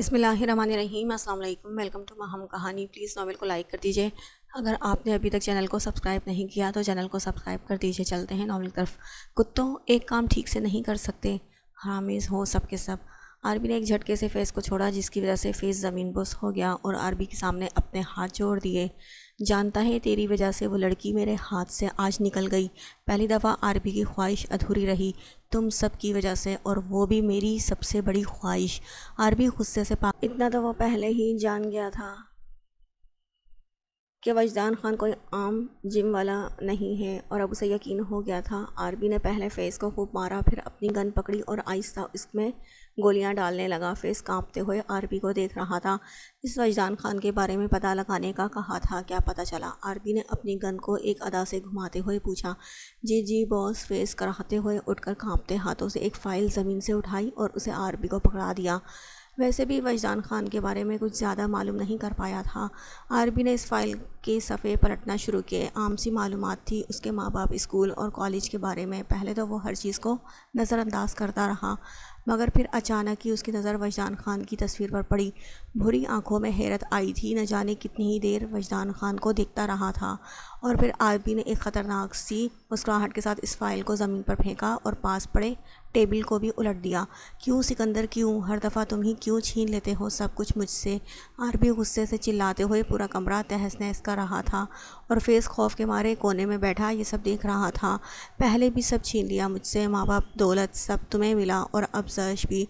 بسم اللہ الرحمن الرحیم۔ السلام علیکم، ویلکم ٹو ماہم کہانی۔ پلیز ناول کو لائک کر دیجئے۔ اگر آپ نے ابھی تک چینل کو سبسکرائب نہیں کیا تو چینل کو سبسکرائب کر دیجئے۔ چلتے ہیں ناول کی طرف۔ کتوں ایک کام ٹھیک سے نہیں کر سکتے، حرامیز ہو سب کے سب۔ عربی نے ایک جھٹکے سے فیض کو چھوڑا، جس کی وجہ سے فیض زمین بوس ہو گیا اور عربی کے سامنے اپنے ہاتھ جوڑ دیے۔ جانتا ہے تیری وجہ سے وہ لڑکی میرے ہاتھ سے آج نکل گئی۔ پہلی دفعہ عربی کی خواہش ادھوری رہی، تم سب کی وجہ سے، اور وہ بھی میری سب سے بڑی خواہش۔ عربی غصے سے پاک، اتنا تو وہ پہلے ہی جان گیا تھا کہ وجدان خان کوئی عام جم والا نہیں ہے، اور اب اسے یقین ہو گیا تھا۔ عربی نے پہلے فیض کو خوب مارا، پھر اپنی گن پکڑی اور آہستہ اس میں گولیاں ڈالنے لگا۔ فیض کانپتے ہوئے عربی کو دیکھ رہا تھا۔ اس وجدان خان کے بارے میں پتہ لگانے کا کہا تھا، کیا پتہ چلا؟ عربی نے اپنی گن کو ایک ادا سے گھماتے ہوئے پوچھا۔ جی باس، فیض کراہتے ہوئے اٹھ کر کانپتے ہاتھوں سے ایک فائل زمین سے اٹھائی اور اسے عربی کو پکڑا دیا۔ ویسے بھی وجدان خان کے بارے میں کچھ زیادہ معلوم نہیں کر پایا تھا۔ عربی نے اس فائل کے صفحے پلٹنا شروع کیے۔ عام سی معلومات تھی اس کے ماں باپ، اسکول اور کالج کے بارے میں۔ پہلے تو وہ ہر چیز کو نظر انداز کرتا رہا، مگر پھر اچانک ہی اس کی نظر وجدان خان کی تصویر پر پڑی۔ بھری آنکھوں میں حیرت آئی تھی، نہ جانے کتنی ہی دیر وجدان خان کو دیکھتا رہا تھا، اور پھر عربی نے ایک خطرناک سی مسکراہٹ کے ساتھ اس فائل کو زمین پر پھینکا اور پاس پڑے ٹیبل کو بھی الٹ دیا۔ کیوں سکندر، کیوں؟ ہر دفعہ تم ہی کیوں چھین لیتے ہو سب کچھ مجھ سے؟ عربی غصے سے چلاتے ہوئے پورا کمرہ تہس نہس کر رہا تھا، اور فیض خوف کے مارے کونے میں بیٹھا یہ سب دیکھ رہا تھا۔ پہلے بھی سب چھین لیا مجھ سے، ماں باپ، دولت، سب تمہیں ملا، اور اب زش بھی،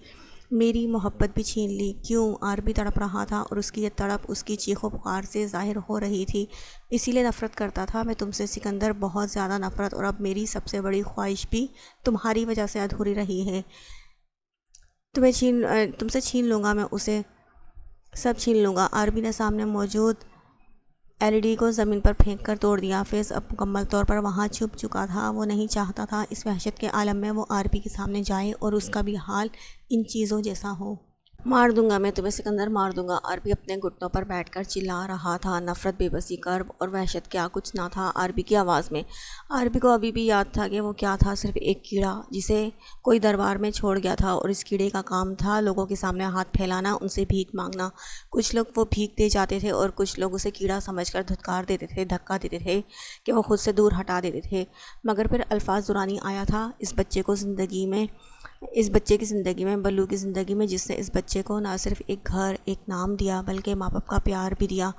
میری محبت بھی چھین لی۔ کیوں؟ عربی تڑپ رہا تھا، اور اس کی یہ تڑپ اس کی چیخ و پکار سے ظاہر ہو رہی تھی۔ اسی لیے نفرت کرتا تھا میں تم سے سکندر، بہت زیادہ نفرت، اور اب میری سب سے بڑی خواہش بھی تمہاری وجہ سے ادھوری رہی ہے۔ تم سے چھین لوں گا میں اسے، سب چھین لوں گا۔ عربی نے سامنے موجود LED کو زمین پر پھینک کر توڑ دیا۔ فیض اب مکمل طور پر وہاں چھپ چکا تھا۔ وہ نہیں چاہتا تھا اس وحشت کے عالم میں وہ عربی کے سامنے جائے اور اس کا بھی حال ان چیزوں جیسا ہو۔ مار دوں گا میں تمہیں سکندر، مار دوں گا۔ عربی اپنے گھٹنوں پر بیٹھ کر چلا رہا تھا۔ نفرت، بے بسی، کرب اور وحشت، کیا کچھ نہ تھا عربی کی آواز میں۔ عربی کو ابھی بھی یاد تھا کہ وہ کیا تھا، صرف ایک کیڑا جسے کوئی دربار میں چھوڑ گیا تھا، اور اس کیڑے کا کام تھا لوگوں کے سامنے ہاتھ پھیلانا، ان سے بھیک مانگنا۔ کچھ لوگ وہ بھیک دے جاتے تھے اور کچھ لوگ اسے کیڑا سمجھ کر دھتکار دیتے تھے، دھکا دیتے تھے کہ وہ خود سے دور ہٹا دیتے تھے۔ مگر پھر الفاظ دورانی آیا تھا اس بچے کی زندگی میں، بلو کی زندگی میں، جس نے اس بچے کو نہ صرف ایک گھر، ایک نام دیا، بلکہ ماں باپ کا پیار بھی دیا۔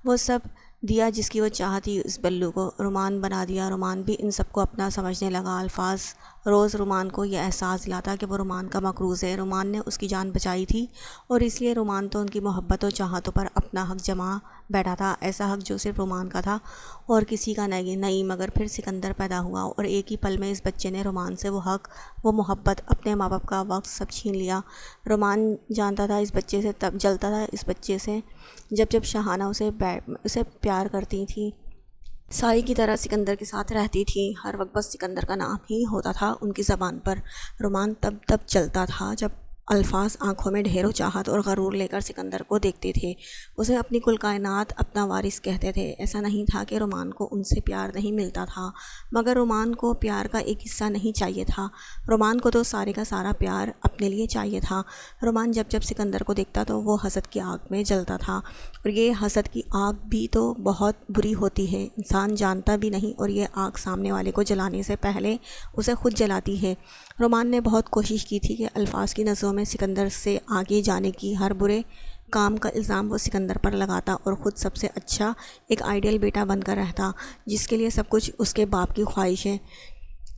وہ سب دیا جس کی وہ چاہتی، اس بلو کو رومان بنا دیا۔ رومان بھی ان سب کو اپنا سمجھنے لگا۔ الفاظ روز رومان کو یہ احساس دلاتا کہ وہ رومان کا مقروض ہے۔ رومان نے اس کی جان بچائی تھی، اور اس لیے رومان تو ان کی محبت و چاہتوں پر اپنا حق جما بیٹھا تھا، ایسا حق جو صرف رومان کا تھا اور کسی کا نہیں۔ مگر پھر سکندر پیدا ہوا، اور ایک ہی پل میں اس بچے نے رومان سے وہ حق، وہ محبت، اپنے ماں باپ کا وقت سب چھین لیا۔ رومان جانتا تھا اس بچے سے، تب جلتا تھا اس بچے سے جب شاہانہ اسے پیار کرتی تھی، ساری کی طرح سکندر کے ساتھ رہتی تھی، ہر وقت بس سکندر کا نام ہی ہوتا تھا ان کی زبان پر۔ رومان تب چلتا تھا جب الفاظ آنکھوں میں ڈھیروں چاہت اور غرور لے کر سکندر کو دیکھتے تھے، اسے اپنی کل کائنات، اپنا وارث کہتے تھے۔ ایسا نہیں تھا کہ رومان کو ان سے پیار نہیں ملتا تھا، مگر رومان کو پیار کا ایک حصہ نہیں چاہیے تھا۔ رومان کو تو سارے کا سارا پیار اپنے لیے چاہیے تھا۔ رومان جب سکندر کو دیکھتا تو وہ حسد کی آگ میں جلتا تھا، اور یہ حسد کی آگ بھی تو بہت بری ہوتی ہے، انسان جانتا بھی نہیں، اور یہ آگ سامنے والے کو جلانے سے پہلے اسے خود جلاتی ہے۔ رومان نے بہت کوشش کی تھی کہ الفاظ کی نظروں میں سکندر سے آگے جانے کی، ہر برے کام کا الزام وہ سکندر پر لگاتا، اور خود سب سے اچھا ایک آئیڈیل بیٹا بن کر رہتا، جس کے لیے سب کچھ اس کے باپ کی خواہش ہے۔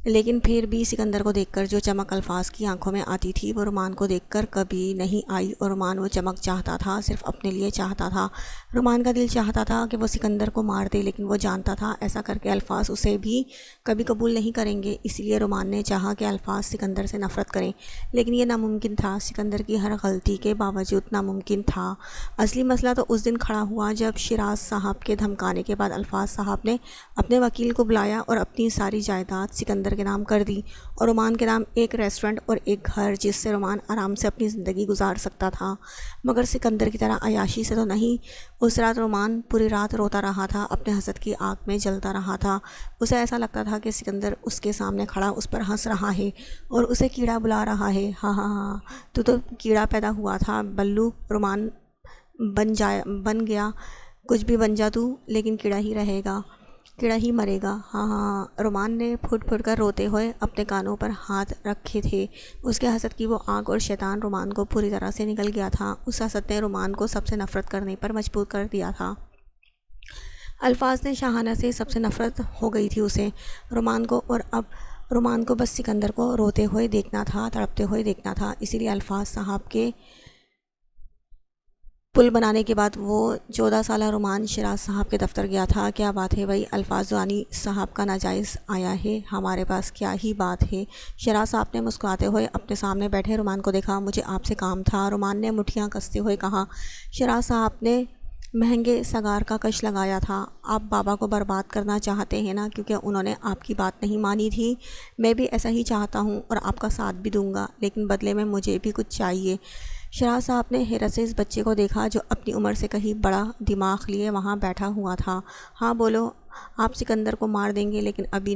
لیکن پھر بھی سکندر کو دیکھ کر جو چمک الفاظ کی آنکھوں میں آتی تھی، وہ رومان کو دیکھ کر کبھی نہیں آئی، اور رومان وہ چمک چاہتا تھا، صرف اپنے لیے چاہتا تھا۔ رومان کا دل چاہتا تھا کہ وہ سکندر کو مار دے، لیکن وہ جانتا تھا ایسا کر کے الفاظ اسے بھی کبھی قبول نہیں کریں گے۔ اس لیے رومان نے چاہا کہ الفاظ سکندر سے نفرت کریں، لیکن یہ ناممکن تھا، سکندر کی ہر غلطی کے باوجود ناممکن تھا۔ اصلی مسئلہ تو اس دن کھڑا ہوا جب شیراز صاحب کے دھمکانے کے بعد الفاظ صاحب نے اپنے وکیل کو بلایا اور اپنی ساری جائیداد سکندر سکندر کے نام کر دی اور رومان کے نام ایک ریسٹورنٹ اور ایک گھر جس سے رومان آرام سے اپنی زندگی گزار سکتا تھا، مگر سکندر کی طرح عیاشی سے تو نہیں۔ اس رات رومان پوری رات روتا رہا تھا، اپنے حسد کی آگ میں جلتا رہا تھا۔ اسے ایسا لگتا تھا کہ سکندر اس کے سامنے کھڑا اس پر ہنس رہا ہے اور اسے کیڑا بلا رہا ہے۔ ہاں ہاں ہاں، تو کیڑا پیدا ہوا تھا بلو، رومان بن گیا، کچھ بھی بن جا تو، لیکن کیڑا ہی رہے گا، کیڑا ہی مرے گا۔ ہاں ہاں، رومان نے پھٹ پھٹ کر روتے ہوئے اپنے کانوں پر ہاتھ رکھے تھے۔ اس کے حسد کی وہ آگ اور شیطان رومان کو پوری طرح سے نگل گیا تھا۔ اس حسد نے رومان کو سب سے نفرت کرنے پر مجبور کر دیا تھا۔ الفاظ نے شاہانہ سے سب سے نفرت ہو گئی تھی اسے، رومان کو، اور اب رومان کو بس سکندر کو روتے ہوئے دیکھنا تھا، تڑپتے ہوئے دیکھنا تھا۔ اسی لیے الفاظ صاحب کے پل بنانے کے بعد وہ 14 سالہ رومان شیراز صاحب کے دفتر گیا تھا۔ کیا بات ہے بھائی، الفاظ دعانی صاحب کا ناجائز آیا ہے، ہمارے پاس کیا ہی بات ہے۔ شیراز صاحب نے مسکراتے ہوئے اپنے سامنے بیٹھے رومان کو دیکھا۔ مجھے آپ سے کام تھا، رومان نے مٹھیاں کستے ہوئے کہا۔ شیراز صاحب نے مہنگے سگار کا کش لگایا تھا۔ آپ بابا کو برباد کرنا چاہتے ہیں نا، کیونکہ انہوں نے آپ کی بات نہیں مانی تھی۔ میں بھی ایسا ہی چاہتا ہوں اور آپ کا ساتھ بھی دوں گا، لیکن بدلے میں مجھے بھی کچھ چاہیے۔ شیراز صاحب نے حیرت سے اس بچے کو دیکھا جو اپنی عمر سے کہیں بڑا دماغ لیے وہاں بیٹھا ہوا تھا۔ ہاں بولو، آپ سکندر کو مار دیں گے، لیکن ابھی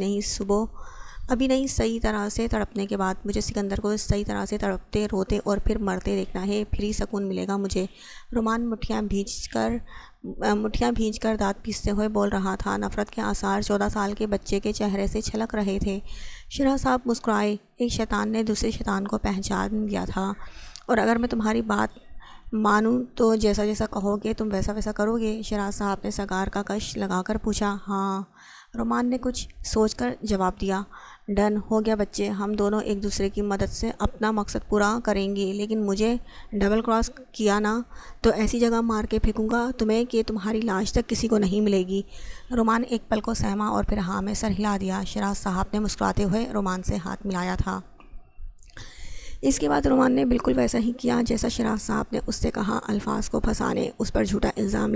نہیں، صحیح طرح سے تڑپنے کے بعد۔ مجھے سکندر کو صحیح طرح سے تڑپتے، روتے اور پھر مرتے دیکھنا ہے، پھر ہی سکون ملے گا مجھے۔ رومان مٹھیاں بھینج کر دانت پیستے ہوئے بول رہا تھا۔ نفرت کے آثار 14 سال کے بچے کے چہرے سے چھلک رہے تھے۔ شیراز صاحب مسکرائے۔ ایک شیطان نے دوسرے شیطان کو پہچان لیا تھا، اور اگر میں تمہاری بات مانوں تو جیسا جیسا کہو گے تم ویسا ویسا کرو گے؟ شیراز صاحب نے سگار کا کش لگا کر پوچھا۔ ہاں، رومان نے کچھ سوچ کر جواب دیا۔ ڈن ہو گیا بچے، ہم دونوں ایک دوسرے کی مدد سے اپنا مقصد پورا کریں گے، لیکن مجھے ڈبل کراس کیا نا تو ایسی جگہ مار کے پھینکوں گا تمہیں کہ تمہاری لاش تک کسی کو نہیں ملے گی۔ رومان ایک پل کو سہما اور پھر ہاں میں سر ہلا دیا۔ شیراز صاحب نے مسکراتے ہوئے رومان سے ہاتھ ملایا تھا۔ اس کے بعد رومان نے بالکل ویسا ہی کیا جیسا شیراز صاحب نے اس سے کہا۔ الفاظ کو پھنسانے، اس پر جھوٹا الزام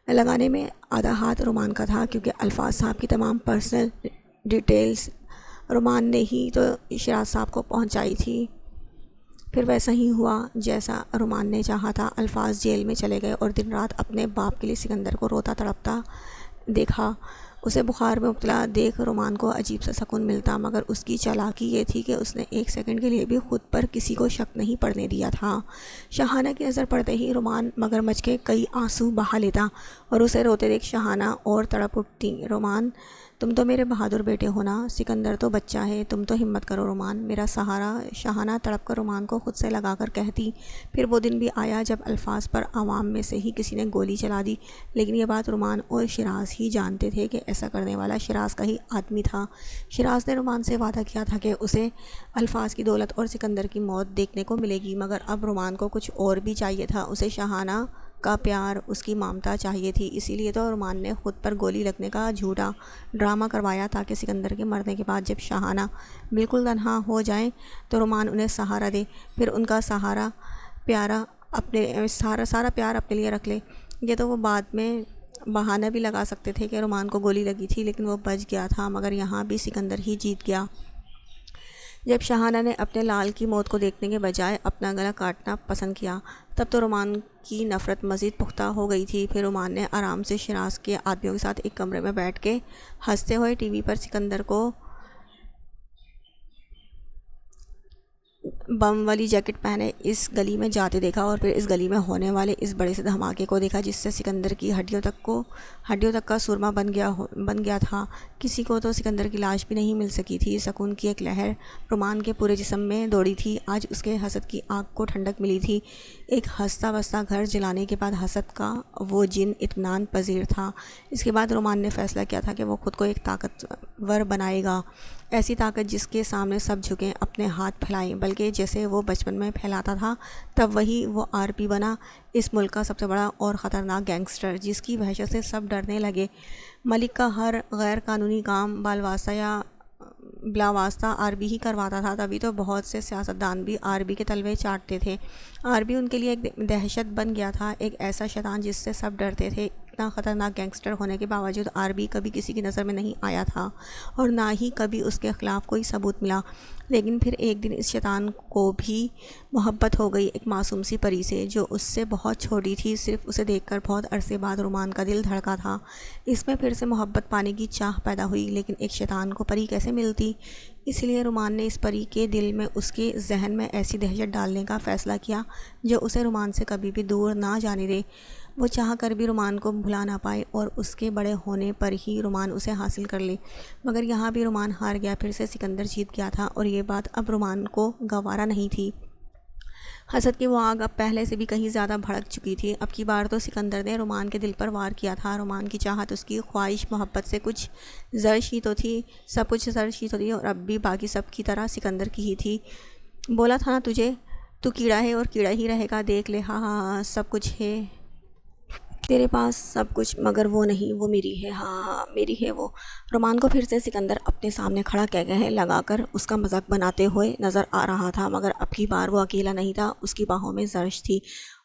لگانے میں آدھا ہاتھ رومان کا تھا، کیونکہ الفاظ صاحب کی تمام پرسنل ڈیٹیلز رومان نے ہی تو شیراز صاحب کو پہنچائی تھی۔ پھر ویسا ہی ہوا جیسا رومان نے چاہا تھا۔ الفاظ جیل میں چلے گئے اور دن رات اپنے باپ کے لیے سکندر کو روتا تڑپتا دیکھا۔ اسے بخار میں مبتلا دیکھ رومان کو عجیب سا سکون ملتا، مگر اس کی چالاکی یہ تھی کہ اس نے ایک سیکنڈ کے لیے بھی خود پر کسی کو شک نہیں پڑنے دیا تھا۔ شاہانہ کی نظر پڑتے ہی رومان مگرمچھ کے کئی آنسو بہا لیتا اور اسے روتے دیکھ شاہانہ اور تڑپ اٹھتی۔ رومان، تم تو میرے بہادر بیٹے ہو نا، سکندر تو بچہ ہے، تم تو ہمت کرو رومان، میرا سہارا۔ شاہانہ تڑپ کر رومان کو خود سے لگا کر کہتی۔ پھر وہ دن بھی آیا جب الفاظ پر عوام میں سے ہی کسی نے گولی چلا دی، لیکن یہ بات رومان اور شیراز ہی جانتے تھے کہ ایسا کرنے والا شیراز کا ہی آدمی تھا۔ شیراز نے رومان سے وعدہ کیا تھا کہ اسے الفاظ کی دولت اور سکندر کی موت دیکھنے کو ملے گی، مگر اب رومان کو کچھ اور بھی چاہیے تھا۔ اسے شاہانہ کا پیار، اس کی ممتا چاہیے تھی۔ اسی لیے تو رومان نے خود پر گولی لگنے کا جھوٹا ڈرامہ کروایا، تاکہ سکندر کے مرنے کے بعد جب شاہانہ بالکل تنہا ہو جائیں تو رومان انہیں سہارا دے، پھر ان کا سارا پیار اپنے لیے رکھ لے۔ یہ تو وہ بعد میں بہانہ بھی لگا سکتے تھے کہ رومان کو گولی لگی تھی، لیکن وہ بچ گیا تھا، مگر یہاں بھی سکندر ہی جیت گیا۔ جب شاہانہ نے اپنے لال کی موت کو دیکھنے کے بجائے اپنا گلا کاٹنا پسند کیا، تب تو رومان کی نفرت مزید پختہ ہو گئی تھی۔ پھر رومان نے آرام سے شیراز کے آدمیوں کے ساتھ ایک کمرے میں بیٹھ کے ہنستے ہوئے ٹی وی پر سکندر کو بم والی جیکٹ پہنے اس گلی میں جاتے دیکھا، اور پھر اس گلی میں ہونے والے اس بڑے سے دھماکے کو دیکھا جس سے سکندر کی ہڈیوں تک کا سرما بن گیا تھا۔ کسی کو تو سکندر کی لاش بھی نہیں مل سکی تھی۔ سکون کی ایک لہر رومان کے پورے جسم میں دوڑی تھی۔ آج اس کے حسد کی آگ کو ٹھنڈک ملی تھی۔ ایک ہنستا بستا گھر جلانے کے بعد حسد کا وہ جن اطمینان پذیر تھا۔ اس کے بعد رومان نے فیصلہ کیا تھا کہ وہ خود کو ایک طاقتور بنائے گا، ایسی طاقت جس کے سامنے سب جھکیں، اپنے ہاتھ پھیلائیں، بلکہ جیسے وہ بچپن میں پھیلاتا تھا تب وہی وہ آر پی بنا، اس ملک کا سب سے بڑا اور خطرناک گینگسٹر، جس کی وحشت سے سب ڈرنے لگے۔ ملک کا ہر غیر قانونی کام بالواسطہ یا بلا واسطہ آر بی ہی کرواتا تھا، تبھی تو بہت سے سیاستدان بھی آر بی کے تلوے چاٹتے تھے۔ آر بی ان کے لیے ایک دہشت بن گیا تھا، ایک ایسا شیطان جس سے سب ڈرتے تھے، اتنا خطرناک گینگسٹر ہونے کے باوجود عربی کبھی کسی کی نظر میں نہیں آیا تھا اور نہ ہی کبھی اس کے خلاف کوئی ثبوت ملا۔ لیکن پھر ایک دن اس شیطان کو بھی محبت ہو گئی ایک معصوم سی پری سے جو اس سے بہت چھوٹی تھی۔ صرف اسے دیکھ کر بہت عرصے بعد رومان کا دل دھڑکا تھا۔ اس میں پھر سے محبت پانے کی چاہ پیدا ہوئی، لیکن ایک شیطان کو پری کیسے ملتی؟ اس لیے رومان نے اس پری کے دل میں، اس کے ذہن میں ایسی دہشت ڈالنے کا فیصلہ کیا جو اسے رومان سے کبھی بھی دور نہ جانے دے۔ وہ چاہ کر بھی رومان کو بھلا نہ پائے اور اس کے بڑے ہونے پر ہی رومان اسے حاصل کر لے۔ مگر یہاں بھی رومان ہار گیا، پھر سے سکندر جیت گیا تھا اور یہ بات اب رومان کو گوارا نہیں تھی۔ حسد کی وہ آگ اب پہلے سے بھی کہیں زیادہ بھڑک چکی تھی۔ اب کی بار تو سکندر نے رومان کے دل پر وار کیا تھا۔ رومان کی چاہت، اس کی خواہش محبت سے کچھ زرش ہی تو تھی، سب کچھ زرش ہی تو تھی، اور اب بھی باقی سب کی طرح سکندر کی ہی تھی۔ بولا تھا نا تجھے، تو کیڑا ہے اور کیڑا ہی رہے گا، دیکھ لے، ہاں ہاں ہاں سب کچھ ہے تیرے پاس، سب کچھ، مگر وہ نہیں، وہ میری ہے، ہاں ہاں میری ہے وہ۔ رومان کو پھر سے سکندر اپنے سامنے کھڑا کہہ لگا کر اس کا مذاق بناتے ہوئے نظر آ رہا تھا، مگر اب کی بار وہ اکیلا نہیں تھا، اس کی باہوں میں زرش تھی،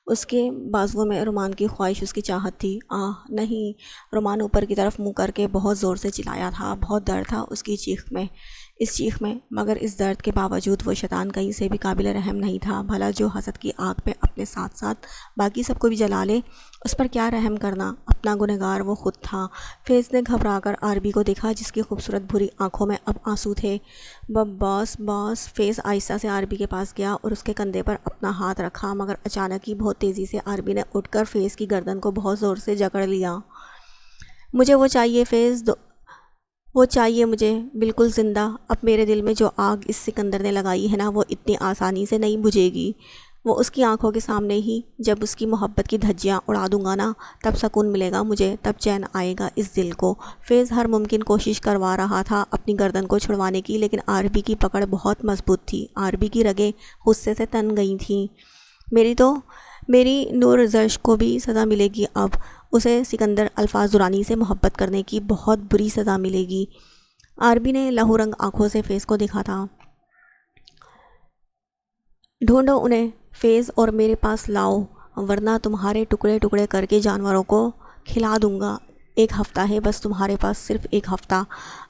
اس کے بازوؤں میں رومان کی خواہش، اس کی چاہت تھی۔ نہیں! رومان اوپر کی طرف منہ کر کے بہت زور سے چلایا تھا، بہت درد تھا اس کی چیخ میں، مگر اس درد کے باوجود وہ شیطان کہیں سے بھی قابل رحم نہیں تھا۔ بھلا جو حسد کی آگ میں اپنے ساتھ ساتھ باقی سب کو بھی جلا لے، اس پر کیا رحم کرنا؟ اپنا گنہگار وہ خود تھا۔ فیض نے گھبرا کر عربی کو دیکھا جس کی خوبصورت بھری آنکھوں میں اب آنسو تھے۔ باس۔ فیض آہستہ سے عربی کے پاس گیا اور اس کے کندھے پر اپنا ہاتھ رکھا، مگر اچانک ہی بہت تیزی سے عربی نے اٹھ کر فیض کی گردن کو بہت زور سے جکڑ لیا۔ مجھے وہ چاہیے فیض، وہ چاہیے مجھے، بالکل زندہ۔ اب میرے دل میں جو آگ اس سکندر نے لگائی ہے نا، وہ اتنی آسانی سے نہیں بجھے گی۔ وہ اس کی آنکھوں کے سامنے ہی جب اس کی محبت کی دھجیاں اڑا دوں گا نا، تب سکون ملے گا مجھے، تب چین آئے گا اس دل کو۔ فیض ہر ممکن کوشش کروا رہا تھا اپنی گردن کو چھڑوانے کی، لیکن عربی کی پکڑ بہت مضبوط تھی۔ عربی کی رگیں غصے سے تن گئی تھیں۔ میری نور زرش کو بھی سزا ملے گی اب، اسے سکندر الفاظ درانی سے محبت کرنے کی بہت بری سزا ملے گی۔ عربی نے لہو رنگ آنکھوں سے فیض کو دیکھا تھا۔ ڈھونڈو انہیں فیض اور میرے پاس لاؤ، ورنہ تمہارے ٹکڑے ٹکڑے کر کے جانوروں کو کھلا دوں گا۔ ایک ہفتہ ہے بس تمہارے پاس، صرف ایک ہفتہ۔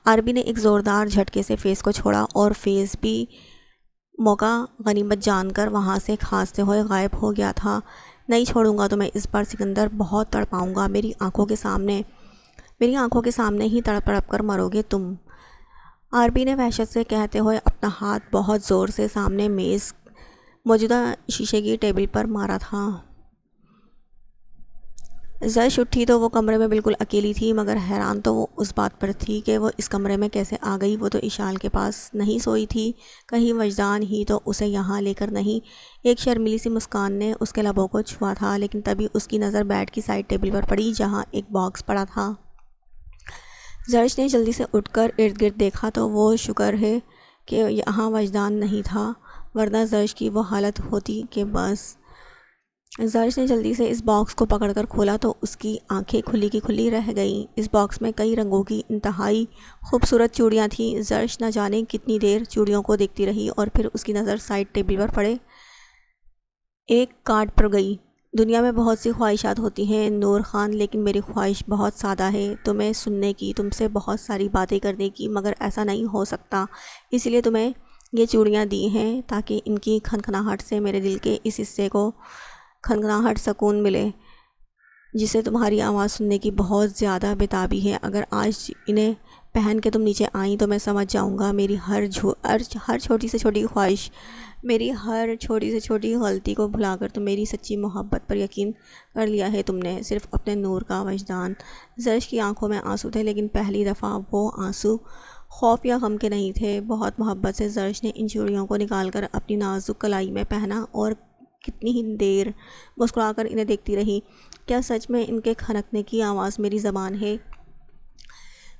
عربی نے ایک زوردار جھٹکے سے فیض کو چھوڑا اور فیض بھی موقع غنیمت جان کر وہاں سے کھانستے ہوئے غائب ہو گیا تھا۔ نہیں چھوڑوں گا تمہیں اس بار سکندر، بہت تڑپاؤں گا، میری آنکھوں کے سامنے ہی تڑپ تڑپ کر مرو گے تم۔ عربی نے وحشت سے کہتے ہوئے اپنا ہاتھ بہت زور سے سامنے میز موجودہ شیشے کی ٹیبل پر مارا تھا۔ زرش اٹھی تو وہ کمرے میں بالکل اکیلی تھی، مگر حیران تو وہ اس بات پر تھی کہ وہ اس کمرے میں کیسے آ گئی۔ وہ تو اشال کے پاس نہیں سوئی تھی، کہیں وجدان ہی تو اسے یہاں لے کر نہیں۔ ایک شرمیلی سی مسکان نے اس کے لبوں کو چھوا تھا، لیکن تبھی اس کی نظر بیڈ کی سائڈ ٹیبل پر پڑی جہاں ایک باکس پڑا تھا۔ زرش نے جلدی سے اٹھ کر ارد گرد دیکھا تو وہ شکر ہے کہ یہاں وجدان نہیں تھا، ورنہ زرش کی وہ حالت ہوتی کہ بس۔ زرش نے جلدی سے اس باکس کو پکڑ کر کھولا تو اس کی آنکھیں کھلی کی کھلی رہ گئیں۔ اس باکس میں کئی رنگوں کی انتہائی خوبصورت چوڑیاں تھیں۔ زرش نہ جانے کتنی دیر چوڑیوں کو دیکھتی رہی اور پھر اس کی نظر سائڈ ٹیبل پر پڑے ایک کارڈ پر گئی۔ دنیا میں بہت سی خواہشات ہوتی ہیں نور خان، لیکن میری خواہش بہت سادہ ہے، تمہیں سننے کی، تم سے بہت ساری باتیں کرنے کی، مگر ایسا نہیں ہو سکتا، اس لیے تمہیں یہ چوڑیاں دی ہیں تاکہ ان کی کھنکھناہٹ سے میرے دل کے اس حصے کو کھنکھناہٹ سکون ملے جسے تمہاری آواز سننے کی بہت زیادہ بےتابی ہے۔ اگر آج انہیں پہن کے تم نیچے آئیں تو میں سمجھ جاؤں گا میری ہر چھوٹی سے چھوٹی خواہش، میری ہر چھوٹی سے چھوٹی غلطی کو بھلا کر تم میری سچی محبت پر یقین کر لیا ہے تم نے، صرف اپنے نور کا وجدان۔ زرش کی آنکھوں میں آنسو تھے، لیکن پہلی دفعہ وہ آنسو خوف یا غم کے نہیں تھے۔ بہت محبت سے زرش نے ان چوڑیوں کو نکال کر اپنی نازک کلائی میں پہنا اور کتنی ہی دیر مسکرا کر انہیں دیکھتی رہی۔ کیا سچ میں ان کے کھنکنے کی آواز میری زبان ہے؟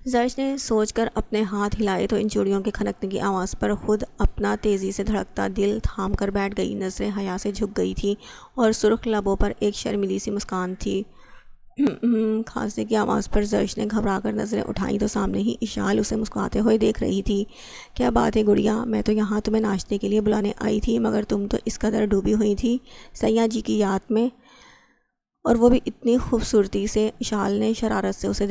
زرش نے سوچ کر اپنے ہاتھ ہلائے تو ان چوڑیوں کے کھنکنے کی آواز پر خود اپنا تیزی سے دھڑکتا دل تھام کر بیٹھ گئی۔ نظریں حیا سے جھک گئی تھیں اور سرخ لبوں پر ایک شرمیلی سی مسکان تھی۔ کھانسنے کی آواز پر زرش نے گھبرا کر نظریں اٹھائیں تو سامنے ہی اشال اسے مسکراتے ہوئے دیکھ رہی تھی۔ کیا بات ہے گڑیا، میں تو یہاں تمہیں ناشتے کے لیے بلانے آئی تھی، مگر تم تو اس قدر ڈوبی ہوئی تھی سیاں جی کی یاد میں اور وہ بھی اتنی خوبصورتی سے۔ اشال نے شرارت سے اسے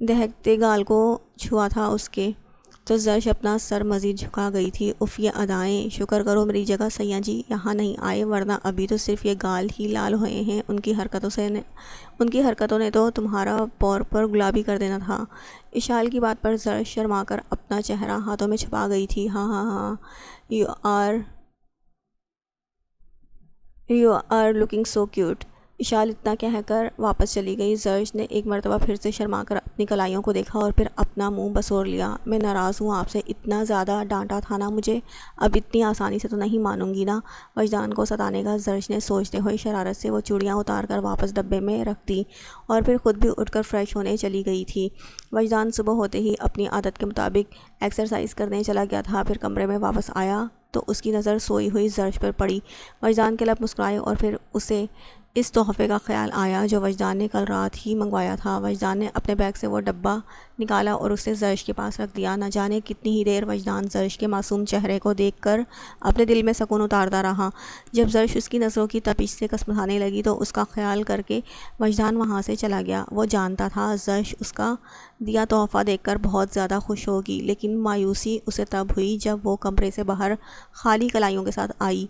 دہکتے گال کو چھوا تھا اس کے، تو زرش اپنا سر مزید جھکا گئی تھی۔ اف یہ ادائیں، شکر کرو میری جگہ سیاں جی یہاں نہیں آئے، ورنہ ابھی تو صرف یہ گال ہی لال ہوئے ہیں، ان کی حرکتوں نے تو تمہارا پور پر گلابی کر دینا تھا۔ اشال کی بات پر زرش شرما کر اپنا چہرہ ہاتھوں میں چھپا گئی تھی۔ ہاں ہاں ہاں، you are looking so cute. Ishal اتنا کہہ کر واپس چلی گئی۔ زرش نے ایک مرتبہ پھر سے شرما کر اپنی کلائیوں کو دیکھا اور پھر اپنا منہ بسور لیا۔ میں ناراض ہوں آپ سے، اتنا زیادہ ڈانٹا تھا نا مجھے، اب اتنی آسانی سے تو نہیں مانوں گی نا وجدان کو ستانے کا۔ زرش نے سوچتے ہوئے شرارت سے وہ چوڑیاں اتار کر واپس ڈبے میں رکھ دی اور پھر خود بھی اٹھ کر فریش ہونے چلی گئی تھی۔ وجدان صبح ہوتے ہی اپنی عادت کے مطابق ایکسرسائز کرنے چلا گیا تھا، پھر کمرے میں واپس آیا تو اس کی نظر سوئی ہوئی زرش پر پڑی۔ وجدان کے لب مسکرائے اور پھر اسے اس تحفے کا خیال آیا جو وجدان نے کل رات ہی منگوایا تھا۔ وجدان نے اپنے بیگ سے وہ ڈبہ نکالا اور اسے زرش کے پاس رکھ دیا۔ نہ جانے کتنی ہی دیر وجدان زرش کے معصوم چہرے کو دیکھ کر اپنے دل میں سکون اتارتا رہا۔ جب زرش اس کی نظروں کی تپش سے کسمسانے لگی تو اس کا خیال کر کے وجدان وہاں سے چلا گیا۔ وہ جانتا تھا زرش اس کا دیا تحفہ دیکھ کر بہت زیادہ خوش ہوگی، لیکن مایوسی اسے تب ہوئی جب وہ کمرے سے باہر خالی کلائیوں کے ساتھ آئی۔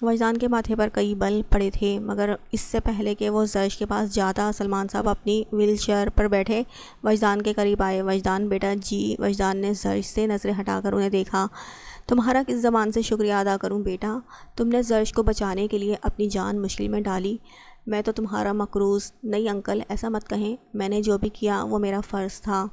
وجدان کے ماتھے پر کئی بل پڑے تھے، مگر اس سے پہلے کہ وہ زرش کے پاس جاتا سلمان صاحب اپنی ویل چیئر پر بیٹھے وجدان کے قریب آئے۔ وجدان بیٹا جی۔ وجدان نے زرش سے نظریں ہٹا کر انہیں دیکھا۔ تمہارا کس زبان سے شکریہ ادا کروں بیٹا، تم نے زرش کو بچانے کے لیے اپنی جان مشکل میں ڈالی، میں تو تمہارا مقروض نہیں انکل، ایسا مت کہیں، میں نے جو بھی کیا وہ میرا فرض تھا۔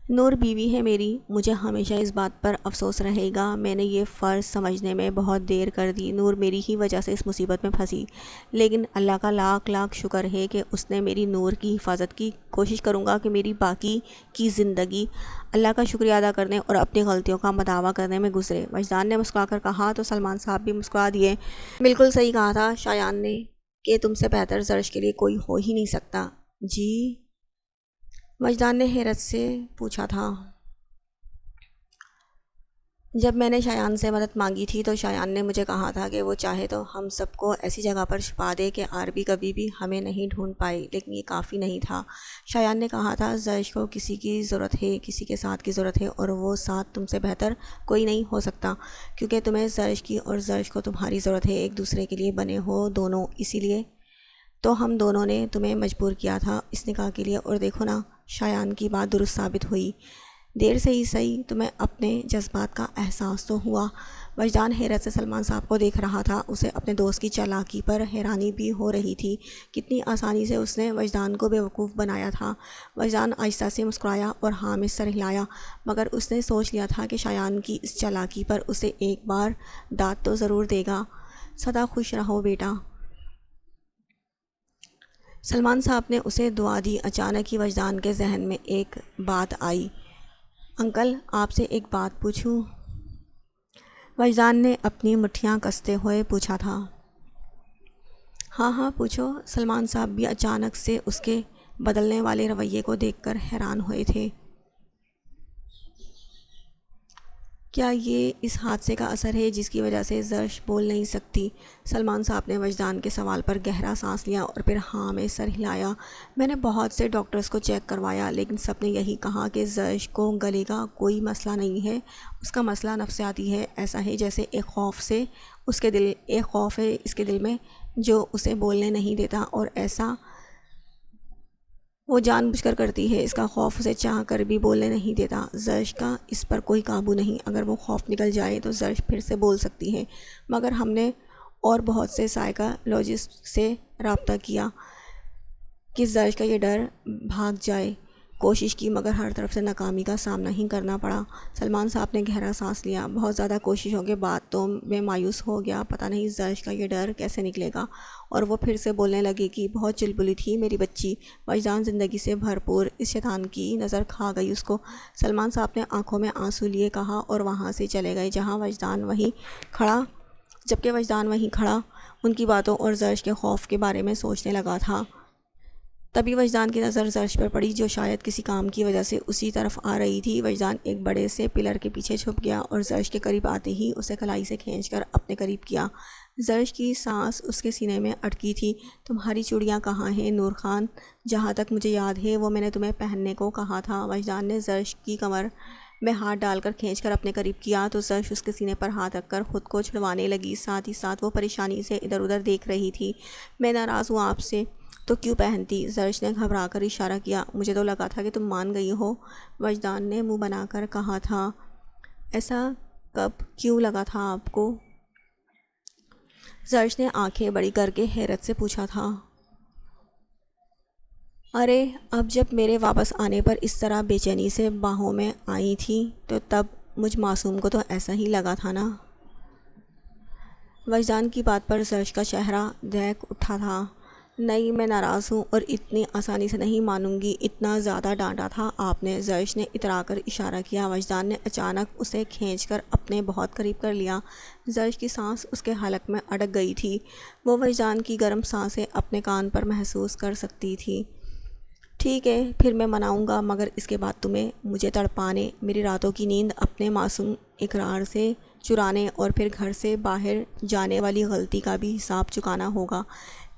نور بیوی ہے میری، مجھے ہمیشہ اس بات پر افسوس رہے گا میں نے یہ فرض سمجھنے میں بہت دیر کر دی۔ نور میری ہی وجہ سے اس مصیبت میں پھنسی، لیکن اللہ کا لاکھ لاکھ شکر ہے کہ اس نے میری نور کی حفاظت کی۔ کوشش کروں گا کہ میری باقی کی زندگی اللہ کا شکریہ ادا کرنے اور اپنی غلطیوں کا مداوع کرنے میں گزرے۔ وجدان نے مسکرا کر کہا تو سلمان صاحب بھی مسکرا دیے۔ بالکل صحیح کہا تھا شایان نے کہ تم سے بہتر زرش کے لیے کوئی ہو ہی نہیں سکتا۔ جی؟ وجدان نے حیرت سے پوچھا تھا۔ جب میں نے شایان سے مدد مانگی تھی تو شایان نے مجھے کہا تھا کہ وہ چاہے تو ہم سب کو ایسی جگہ پر چھپا دے کہ عربی کبھی بھی ہمیں نہیں ڈھونڈ پائے، لیکن یہ کافی نہیں تھا۔ شایان نے کہا تھا زرش کو کسی کی ضرورت ہے، کسی کے ساتھ کی ضرورت ہے، اور وہ ساتھ تم سے بہتر کوئی نہیں ہو سکتا، کیونکہ تمہیں زرش کی اور زرش کو تمہاری ضرورت ہے، ایک دوسرے کے لیے بنے ہو دونوں، اسی لیے تو ہم دونوں نے تمہیں مجبور کیا تھا اس نکاح کے لیے، اور دیکھو نا شایان کی بات درست ثابت ہوئی، دیر سے ہی صحیح تمہیں اپنے جذبات کا احساس تو ہوا۔ وجدان حیرت سے سلمان صاحب کو دیکھ رہا تھا، اسے اپنے دوست کی چالاکی پر حیرانی بھی ہو رہی تھی، کتنی آسانی سے اس نے وجدان کو بیوقوف بنایا تھا۔ وجدان آہستہ سے مسکرایا اور ہاں میں سر ہلایا، مگر اس نے سوچ لیا تھا کہ شایان کی اس چالاکی پر اسے ایک بار داد تو ضرور دے گا۔ سدا خوش رہو بیٹا۔ سلمان صاحب نے اسے دعا دی۔ اچانک ہی وجدان کے ذہن میں ایک بات آئی۔ انکل آپ سے ایک بات پوچھوں؟ وجدان نے اپنی مٹھیاں کستے ہوئے پوچھا تھا۔ ہاں ہاں پوچھو۔ سلمان صاحب بھی اچانک سے اس کے بدلنے والے رویے کو دیکھ کر حیران ہوئے تھے۔ کیا یہ اس حادثے کا اثر ہے جس کی وجہ سے زرش بول نہیں سکتی؟ سلمان صاحب نے وجدان کے سوال پر گہرا سانس لیا اور پھر ہاں میں سر ہلایا۔ میں نے بہت سے ڈاکٹرز کو چیک کروایا، لیکن سب نے یہی کہا کہ زرش کو گلے کا کوئی مسئلہ نہیں ہے، اس کا مسئلہ نفسیاتی ہے۔ ایسا ہے جیسے ایک خوف ہے اس کے دل میں جو اسے بولنے نہیں دیتا، اور ایسا وہ جان بوجھ کر کرتی ہے، اس کا خوف اسے چاہ کر بھی بولنے نہیں دیتا۔ زرش کا اس پر کوئی قابو نہیں، اگر وہ خوف نکل جائے تو زرش پھر سے بول سکتی ہے، مگر ہم نے اور بہت سے سائیکالوجسٹ سے رابطہ کیا کہ زرش کا یہ ڈر بھاگ جائے، کوشش کی مگر ہر طرف سے ناکامی کا سامنا ہی کرنا پڑا۔ سلمان صاحب نے گہرا سانس لیا۔ بہت زیادہ کوششوں کے بعد تو میں مایوس ہو گیا، پتہ نہیں زرش کا یہ ڈر کیسے نکلے گا، اور وہ پھر سے بولنے لگے کہ بہت چلبلی تھی میری بچی۔ وجدان زندگی سے بھرپور اس شیطان کی نظر کھا گئی اس کو۔ سلمان صاحب نے آنکھوں میں آنسو لیے کہا اور وہاں سے چلے گئے، جبکہ وجدان وہیں کھڑا ان کی باتوں اور زرش کے خوف کے بارے میں سوچنے لگا تھا۔ تبھی وجدان کی نظر زرش پر پڑی جو شاید کسی کام کی وجہ سے اسی طرف آ رہی تھی۔ وجدان ایک بڑے سے پلر کے پیچھے چھپ گیا اور زرش کے قریب آتے ہی اسے کلائی سے کھینچ کر اپنے قریب کیا۔ زرش کی سانس اس کے سینے میں اٹکی تھی۔ تمہاری چوڑیاں کہاں ہیں نور خان؟ جہاں تک مجھے یاد ہے وہ میں نے تمہیں پہننے کو کہا تھا۔ وجدان نے زرش کی کمر میں ہاتھ ڈال کر کھینچ کر اپنے قریب کیا تو زرش اس کے سینے پر ہاتھ رکھ کر خود کو چھڑوانے لگی، ساتھ ہی ساتھ وہ پریشانی سے ادھر ادھر دیکھ رہی تھی۔ میں ناراض ہوں آپ سے، تو کیوں پہنتی؟ زرش نے گھبرا کر اشارہ کیا۔ مجھے تو لگا تھا کہ تم مان گئی ہو، وجدان نے منہ بنا کر کہا تھا۔ ایسا کب کیوں لگا تھا آپ کو؟ زرش نے آنکھیں بڑی کر کے حیرت سے پوچھا تھا۔ ارے اب جب میرے واپس آنے پر اس طرح بے چینی سے باہوں میں آئی تھی تو تب مجھ معصوم کو تو ایسا ہی لگا تھا نا۔ وجدان کی بات پر زرش کا چہرہ دہک اٹھا تھا۔ نہیں، میں ناراض ہوں اور اتنی آسانی سے نہیں مانوں گی، اتنا زیادہ ڈانٹا تھا آپ نے، زرش نے اترا کر اشارہ کیا۔ وجدان نے اچانک اسے کھینچ کر اپنے بہت قریب کر لیا۔ زرش کی سانس اس کے حلق میں اٹک گئی تھی۔ وہ وجدان کی گرم سانسیں اپنے کان پر محسوس کر سکتی تھی۔ ٹھیک ہے، پھر میں مناؤں گا، مگر اس کے بعد تمہیں مجھے تڑپانے، میری راتوں کی نیند اپنے معصوم اقرار سے چرانے اور پھر گھر سے باہر جانے والی غلطی کا بھی حساب چکانا ہوگا،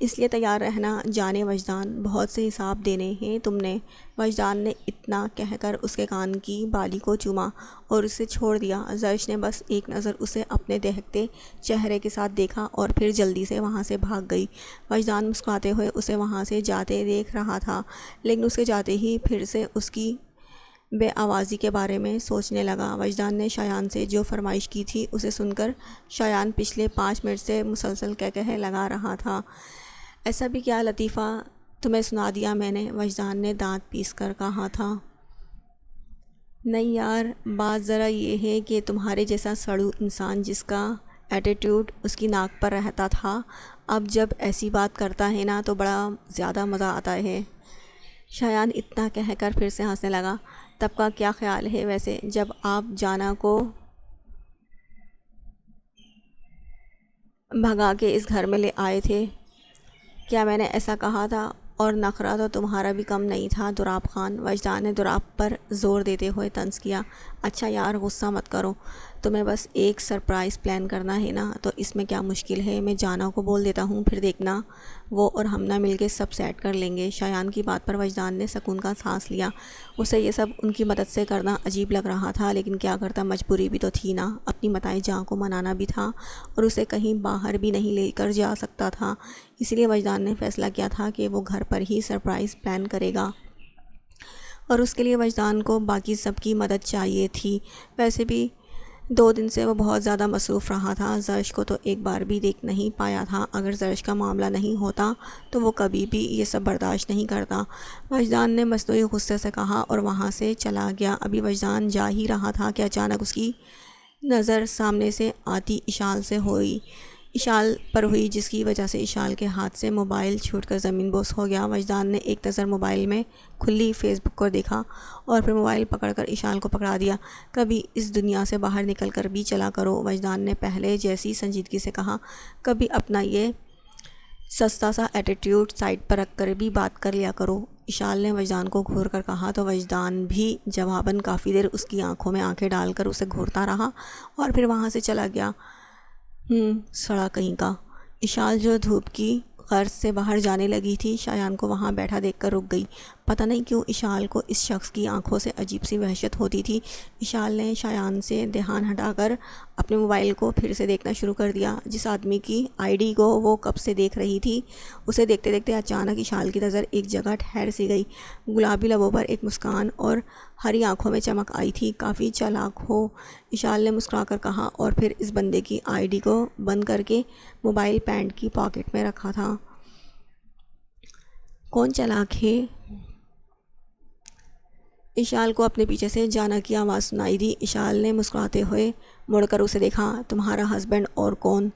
اس لیے تیار رہنا جانے وجدان، بہت سے حساب دینے ہیں تم نے۔ وجدان نے اتنا کہہ کر اس کے کان کی بالی کو چوما اور اسے چھوڑ دیا۔ زرش نے بس ایک نظر اسے اپنے دہکتے چہرے کے ساتھ دیکھا اور پھر جلدی سے وہاں سے بھاگ گئی۔ وجدان مسکراتے ہوئے اسے وہاں سے جاتے دیکھ رہا تھا، لیکن اس کے جاتے ہی پھر سے اس کی بے آوازی کے بارے میں سوچنے لگا۔ وجدان نے شایان سے جو فرمائش کی تھی اسے سن کر شایان پچھلے 5 منٹ سے مسلسل کہے لگا رہا تھا۔ ایسا بھی کیا لطیفہ تمہیں سنا دیا میں نے؟ وجدان نے دانت پیس کر کہا تھا۔ نہیں یار، بات ذرا یہ ہے کہ تمہارے جیسا سڑو انسان جس کا ایٹیٹیوڈ اس کی ناک پر رہتا تھا، اب جب ایسی بات کرتا ہے نا تو بڑا زیادہ مزہ آتا ہے۔ شایان اتنا کہہ کر پھر سے ہنسنے لگا۔ تب کا کیا خیال ہے ویسے جب آپ جانا کو بھگا کے اس گھر میں لے آئے تھے؟ کیا میں نے ایسا کہا تھا؟ اور نخرہ تو تمہارا بھی کم نہیں تھا دوراب خان۔ وجدان نے دوراب پر زور دیتے ہوئے طنز کیا۔ اچھا یار غصہ مت کرو، تمہیں بس ایک سرپرائز پلان کرنا ہے نا، تو اس میں کیا مشکل ہے، میں جانا کو بول دیتا ہوں، پھر دیکھنا وہ اور ہم نہ مل کے سب سیٹ کر لیں گے۔ شایان کی بات پر وجدان نے سکون کا سانس لیا۔ اسے یہ سب ان کی مدد سے کرنا عجیب لگ رہا تھا، لیکن کیا کرتا، مجبوری بھی تو تھی نا، اپنی متاع جاں کو منانا بھی تھا اور اسے کہیں باہر بھی نہیں لے کر جا سکتا تھا، اسی لیے وجدان نے فیصلہ کیا تھا کہ وہ گھر پر ہی سرپرائز پلان کرے گا، اور اس کے لیے وجدان کو باقی سب کی مدد چاہیے تھی۔ ویسے بھی 2 دن سے وہ بہت زیادہ مصروف رہا تھا، زرش کو تو ایک بار بھی دیکھ نہیں پایا تھا۔ اگر زرش کا معاملہ نہیں ہوتا تو وہ کبھی بھی یہ سب برداشت نہیں کرتا، وجدان نے مصنوعی غصے سے کہا اور وہاں سے چلا گیا۔ ابھی وجدان جا ہی رہا تھا کہ اچانک اس کی نظر سامنے سے آتی اشال پر ہوئی، جس کی وجہ سے اشال کے ہاتھ سے موبائل چھوٹ کر زمین بوس ہو گیا۔ وجدان نے ایک نظر موبائل میں کھلی فیس بک کو دیکھا اور پھر موبائل پکڑ کر اشال کو پکڑا دیا۔ کبھی اس دنیا سے باہر نکل کر بھی چلا کرو، وجدان نے پہلے جیسی سنجیدگی سے کہا، کبھی اپنا یہ سستا سا ایٹیٹیوڈ سائڈ پر رکھ کر بھی بات کر لیا کرو، اشال نے وجدان کو گھور کر کہا تو وجدان بھی جواباً کافی دیر اس کی آنکھوں میں آنکھیں ڈال کر اسے گھورتا رہا اور پھر وہاں سے چلا گیا۔ سڑا کہیں کا۔ اشال جو دھوپ کی غرض سے باہر جانے لگی تھی، شایان کو وہاں بیٹھا دیکھ کر رک گئی۔ پتہ نہیں کیوں اشال کو اس شخص کی آنکھوں سے عجیب سی وحشت ہوتی تھی۔ اشال نے شایان سے دھیان ہٹا کر اپنے موبائل کو پھر سے دیکھنا شروع کر دیا۔ جس آدمی کی آئی ڈی کو وہ کب سے دیکھ رہی تھی، اسے دیکھتے دیکھتے اچانک اشال کی نظر ایک جگہ ٹھہر سی گئی۔ گلابی لبوں پر ایک مسکان اور ہری آنکھوں میں چمک آئی تھی۔ کافی چالاک ہو، اشال نے مسکرا کر کہا اور پھر اس بندے کی آئی ڈی کو بند کر کے موبائل پینٹ کی پاکٹ میں رکھا تھا۔ کون چالاک ہے؟ اشال کو اپنے پیچھے سے جانا کی آواز سنائی دی۔ اشال نے مسکراتے ہوئے مڑ کر اسے دیکھا۔ تمہارا ہسبینڈ اور کون؟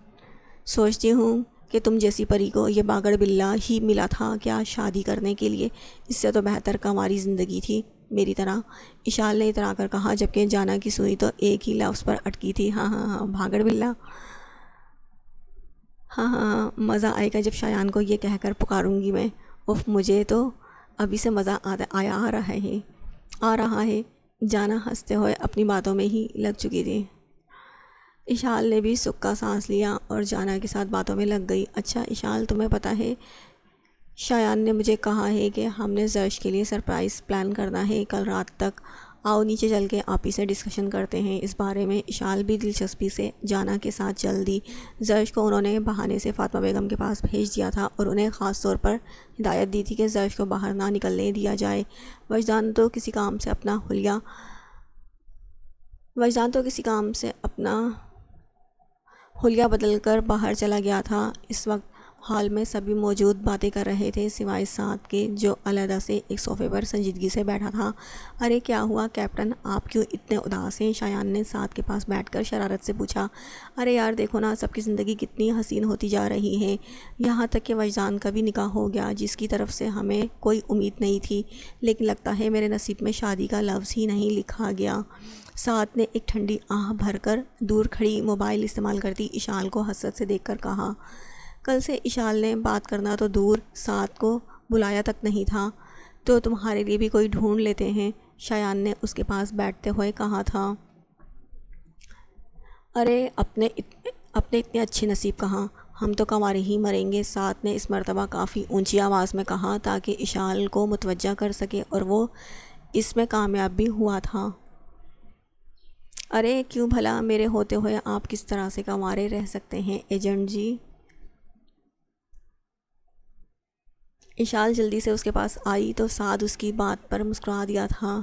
سوچتی ہوں کہ تم جیسی پری کو یہ باگڑ بلّا ہی ملا تھا کیا شادی کرنے کے لیے، اس سے تو بہتر کنواری زندگی تھی میری طرح، اشال نے اترا کر کہا، جبکہ جانا کی سوئی تو ایک ہی لفظ پر اٹکی تھی۔ ہاں بھاگڑ بلّا، ہاں مزہ آئے گا جب شایان کو یہ کہہ کر پکاروں گی میں، اف مجھے تو ابھی سے مزہ آ رہا ہے۔ جانا ہنستے ہوئے اپنی باتوں میں ہی لگ چکی تھی۔ اشال نے بھی سکھ کا سانس لیا اور جانا کے ساتھ باتوں میں لگ گئی۔ اچھا اشال، تمہیں پتہ ہے شایان نے مجھے کہا ہے کہ ہم نے زرش کے لیے سرپرائز پلان کرنا ہے کل رات تک۔ آؤ نیچے چل کے آپ ہی سے ڈسکشن کرتے ہیں اس بارے میں۔ اشال بھی دلچسپی سے جانا کے ساتھ چل دی۔ زرش کو انہوں نے بہانے سے فاطمہ بیگم کے پاس بھیج دیا تھا اور انہیں خاص طور پر ہدایت دی تھی کہ زرش کو باہر نہ نکلنے دیا جائے۔ وجدان تو کسی کام سے اپنا حلیہ بدل کر باہر چلا گیا تھا۔ اس وقت ہال میں سبھی موجود باتیں کر رہے تھے سوائے سعد کے، جو علیحدہ سے ایک صوفے پر سنجیدگی سے بیٹھا تھا۔ ارے کیا ہوا کیپٹن، آپ کیوں اتنے اداس ہیں؟ شایان نے سعد کے پاس بیٹھ کر شرارت سے پوچھا۔ ارے یار دیکھو نا، سب کی زندگی کتنی حسین ہوتی جا رہی ہے، یہاں تک کہ وجدان کا بھی نکاح ہو گیا، جس کی طرف سے ہمیں کوئی امید نہیں تھی، لیکن لگتا ہے میرے نصیب میں شادی کا لفظ ہی نہیں لکھا گیا۔ سعد نے ایک ٹھنڈی آہ بھر کر دور کھڑی موبائل استعمال کرتی اشال کو حسرت سے دیکھ کر کہا۔ کل سے اشال نے بات کرنا تو دور، سعد کو بلایا تک نہیں تھا۔ تو تمہارے لیے بھی کوئی ڈھونڈ لیتے ہیں، شایان نے اس کے پاس بیٹھتے ہوئے کہا تھا۔ ارے اپنے اتنے اچھے نصیب کہاں، ہم تو کنوارے ہی مریں گے، سعد نے اس مرتبہ کافی اونچی آواز میں کہا تاکہ اشال کو متوجہ کر سکے، اور وہ اس میں کامیاب بھی ہوا تھا۔ ارے کیوں بھلا، میرے ہوتے ہوئے آپ کس طرح سے کنوارے رہ سکتے ہیں ایجنٹ جی؟ اشال جلدی سے اس کے پاس آئی تو سعد اس کی بات پر مسکرا دیا تھا۔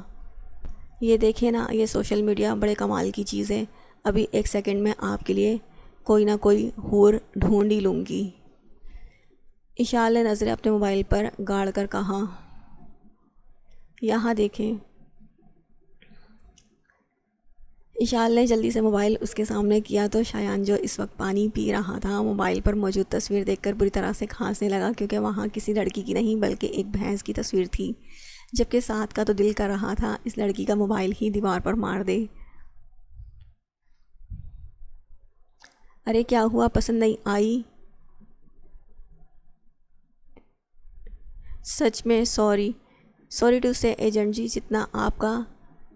یہ دیکھیں نا، یہ سوشل میڈیا بڑے کمال کی چیز ہے، ابھی ایک سیکنڈ میں آپ کے لیے کوئی نہ کوئی حور ڈھونڈ ہی لوں گی۔ اشال نے نظریں اپنے موبائل پر گاڑ کر کہا۔ یہاں دیکھیں۔ اشال نے جلدی سے موبائل اس کے سامنے کیا تو شایان، جو اس وقت پانی پی رہا تھا، موبائل پر موجود تصویر دیکھ کر بری طرح سے کھانسنے لگا، کیونکہ وہاں کسی لڑکی کی نہیں بلکہ ایک بھینس کی تصویر تھی، جبکہ سعد کا تو دل کر رہا تھا اس لڑکی کا موبائل ہی دیوار پر مار دے۔ ارے کیا ہوا، پسند نہیں آئی؟ سچ میں سوری ٹو سے ایجنٹ جی، جتنا آپ کا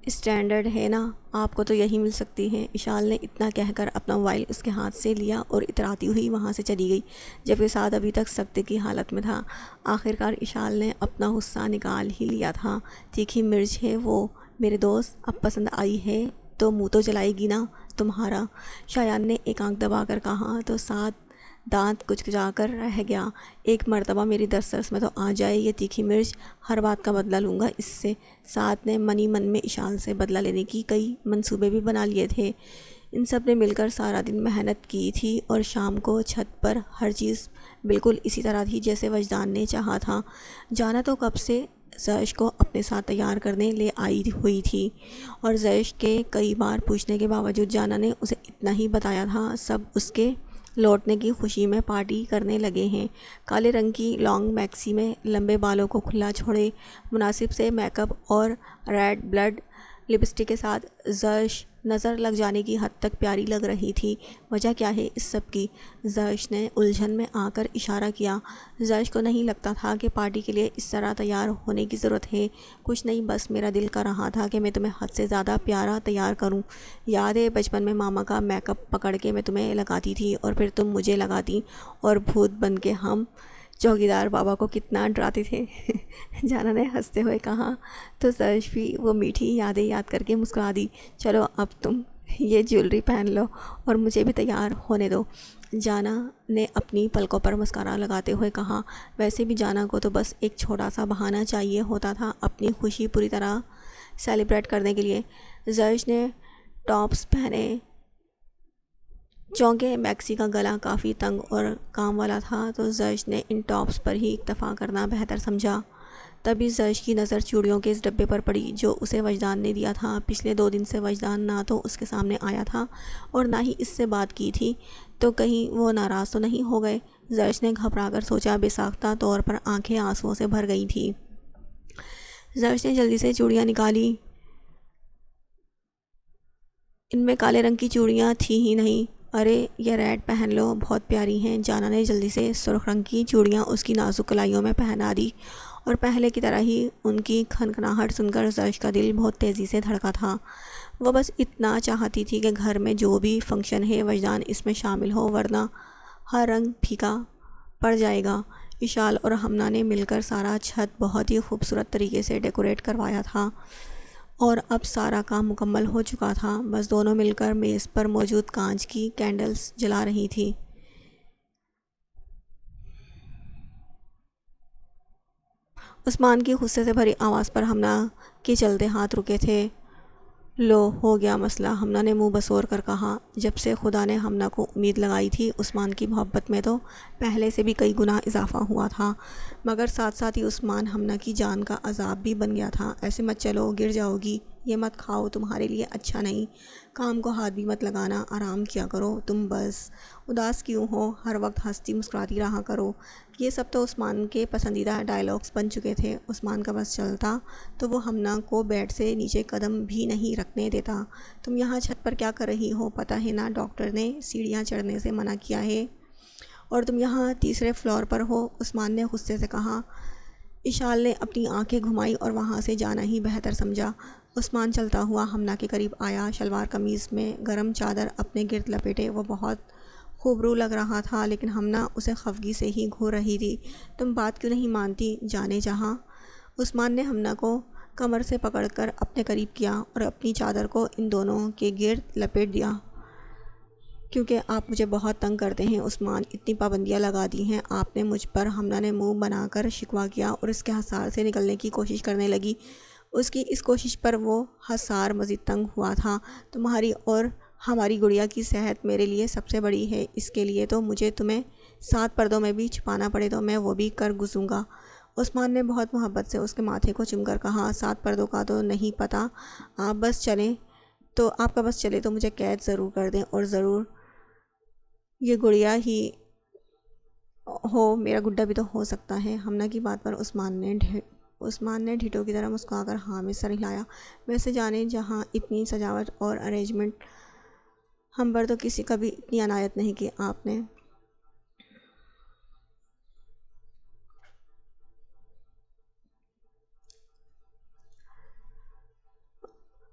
اسٹینڈرڈ ہے نا، آپ کو تو یہی مل سکتی ہے۔ اشال نے اتنا کہہ کر اپنا موبائل اس کے ہاتھ سے لیا اور اتراتی ہوئی وہاں سے چلی گئی، جبکہ سعد ابھی تک سکتے کی حالت میں تھا۔ آخرکار اشال نے اپنا غصہ نکال ہی لیا تھا۔ تیکھی مرچ ہے وہ، میرے دوست، اب پسند آئی ہے تو منہ تو جلائے گی نا تمہارا، شایان نے ایک آنکھ دبا کر کہا تو سعد دانت کچکچا کر رہ گیا۔ ایک مرتبہ میری دسترس میں تو آ جائے یہ تیکھی مرچ، ہر بات کا بدلہ لوں گا اس سے۔ سعد نے منی من میں اشال سے بدلہ لینے کی کئی منصوبے بھی بنا لیے تھے۔ ان سب نے مل کر سارا دن محنت کی تھی اور شام کو چھت پر ہر چیز بالکل اسی طرح تھی جیسے وجدان نے چاہا تھا۔ جانا تو کب سے زرش کو اپنے ساتھ تیار کرنے لے آئی ہوئی تھی، اور زرش کے کئی بار پوچھنے کے باوجود جانا نے اسے اتنا ہی بتایا تھا۔ سب اس کے لوٹنے کی خوشی میں پارٹی کرنے لگے ہیں۔ کالے رنگ کی لانگ میکسی میں لمبے بالوں کو کھلا چھوڑے، مناسب سے میک اپ اور ریڈ بلڈ لپسٹک کے ساتھ زرش نظر لگ جانے کی حد تک پیاری لگ رہی تھی۔ وجہ کیا ہے اس سب کی؟ زرش نے الجھن میں آ کر اشارہ کیا۔ زرش کو نہیں لگتا تھا کہ پارٹی کے لیے اس طرح تیار ہونے کی ضرورت ہے۔ کچھ نہیں، بس میرا دل کر رہا تھا کہ میں تمہیں حد سے زیادہ پیارا تیار کروں۔ یاد ہے بچپن میں ماما کا میک اپ پکڑ کے میں تمہیں لگاتی تھی اور پھر تم مجھے لگاتی، اور بھوت بن کے ہم چوکیدار بابا کو کتنا ڈراتے تھے، جانا نے ہنستے ہوئے کہا تو زرش بھی وہ میٹھی یادیں یاد کر کے مسکرا دی۔ چلو اب تم یہ جیولری پہن لو اور مجھے بھی تیار ہونے دو، جانا نے اپنی پلکوں پر مسکارا لگاتے ہوئے کہا۔ ویسے بھی جانا کو تو بس ایک چھوٹا سا بہانہ چاہیے ہوتا تھا اپنی خوشی پوری طرح سیلیبریٹ کرنے کے لیے۔ زرش نے ٹاپس پہنے، چونکہ میکسی کا گلا کافی تنگ اور کام والا تھا تو زرش نے ان ٹاپس پر ہی اکتفا کرنا بہتر سمجھا۔ تبھی زرش کی نظر چوڑیوں کے اس ڈبے پر پڑی جو اسے وجدان نے دیا تھا۔ پچھلے 2 دن سے وجدان نہ تو اس کے سامنے آیا تھا اور نہ ہی اس سے بات کی تھی، تو کہیں وہ ناراض تو نہیں ہو گئے؟ زرش نے گھبرا کر سوچا۔ بے ساختہ طور پر آنکھیں آنسوؤں سے بھر گئی تھیں۔ زرش نے جلدی سے چوڑیاں نکالی، ان میں کالے رنگ کی چوڑیاں تھیں ہی نہیں۔ ارے یہ ریڈ پہن لو، بہت پیاری ہیں، جانا نے جلدی سے سرخ رنگ کی چوڑیاں اس کی نازک کلائیوں میں پہنا دی اور پہلے کی طرح ہی ان کی کھنکھناہٹ سن کر زرش کا دل بہت تیزی سے دھڑکا تھا۔ وہ بس اتنا چاہتی تھی کہ گھر میں جو بھی فنکشن ہے وجدان اس میں شامل ہو، ورنہ ہر رنگ پھیکا پڑ جائے گا۔ اشال اور ہمنا نے مل کر سارا چھت بہت ہی خوبصورت طریقے سے ڈیکوریٹ کروایا تھا اور اب سارا کام مکمل ہو چکا تھا، بس دونوں مل کر میز پر موجود کانچ کی کینڈلز جلا رہی تھی۔ عثمان کی غصے سے بھری آواز پر ہمنا کے چلتے ہاتھ رکے تھے۔ لو ہو گیا مسئلہ، ہمنا نے منہ بسور کر کہا۔ جب سے خدا نے ہمنا کو امید لگائی تھی، عثمان کی محبت میں تو پہلے سے بھی کئی گنا اضافہ ہوا تھا، مگر ساتھ ساتھ ہی عثمان ہمنا کی جان کا عذاب بھی بن گیا تھا۔ ایسے مت چلو، گر جاؤ گی، یہ مت کھاؤ، تمہارے لیے اچھا نہیں، کام کو ہاتھ بھی مت لگانا، آرام کیا کرو، تم بس اداس کیوں ہو، ہر وقت ہنستی مسکراتی رہا کرو۔ یہ سب تو عثمان کے پسندیدہ ڈائلاگز بن چکے تھے۔ عثمان کا بس چلتا تو وہ ہمنا کو بیڈ سے نیچے قدم بھی نہیں رکھنے دیتا۔ تم یہاں چھت پر کیا کر رہی ہو؟ پتہ ہے نا ڈاکٹر نے سیڑھیاں چڑھنے سے منع کیا ہے اور تم یہاں تیسرے فلور پر ہو، عثمان نے غصے سے کہا۔ اشال نے اپنی آنکھیں گھمائی اور وہاں سے جانا ہی بہتر سمجھا۔ عثمان چلتا ہوا ہمنا کے قریب آیا، شلوار قمیض میں گرم چادر اپنے گرد لپیٹے۔ وہ بہت خوبرو لگ رہا تھا، لیکن ہمنا اسے خفگی سے ہی گھور رہی تھی۔ تم بات کیوں نہیں مانتی جانے جہاں؟ عثمان نے ہمنا کو کمر سے پکڑ کر اپنے قریب کیا اور اپنی چادر کو ان دونوں کے گرد لپیٹ دیا۔ کیونکہ آپ مجھے بہت تنگ کرتے ہیں عثمان، اتنی پابندیاں لگا دی ہیں آپ نے مجھ پر، ہمنا نے منہ بنا کر شکوہ کیا اور اس کے حصار سے نکلنے کی کوشش کرنے لگی۔ اس کی اس کوشش پر وہ حصار مزید تنگ ہوا تھا۔ تمہاری اور ہماری گڑیا کی صحت میرے لیے سب سے بڑی ہے، اس کے لیے تو مجھے تمہیں 7 پردوں میں بھی چھپانا پڑے تو میں وہ بھی کر گزروں گا۔ عثمان نے بہت محبت سے اس کے ماتھے کو چوم کر کہا۔ 7 پردوں کا تو نہیں پتہ، آپ کا بس چلے تو مجھے قید ضرور کر دیں، اور ضرور یہ گڑیا ہی ہو، میرا گڈا بھی تو ہو سکتا ہے۔ ہمنا کی بات پر عثمان نے ڈھیٹوں کی طرح مسکرا کر ہاں میں سر ہلایا۔ ویسے جانے جہاں اتنی سجاوٹ اور ارینجمنٹ ہم پر تو کسی کا بھی اتنی عنایت نہیں کی آپ نے۔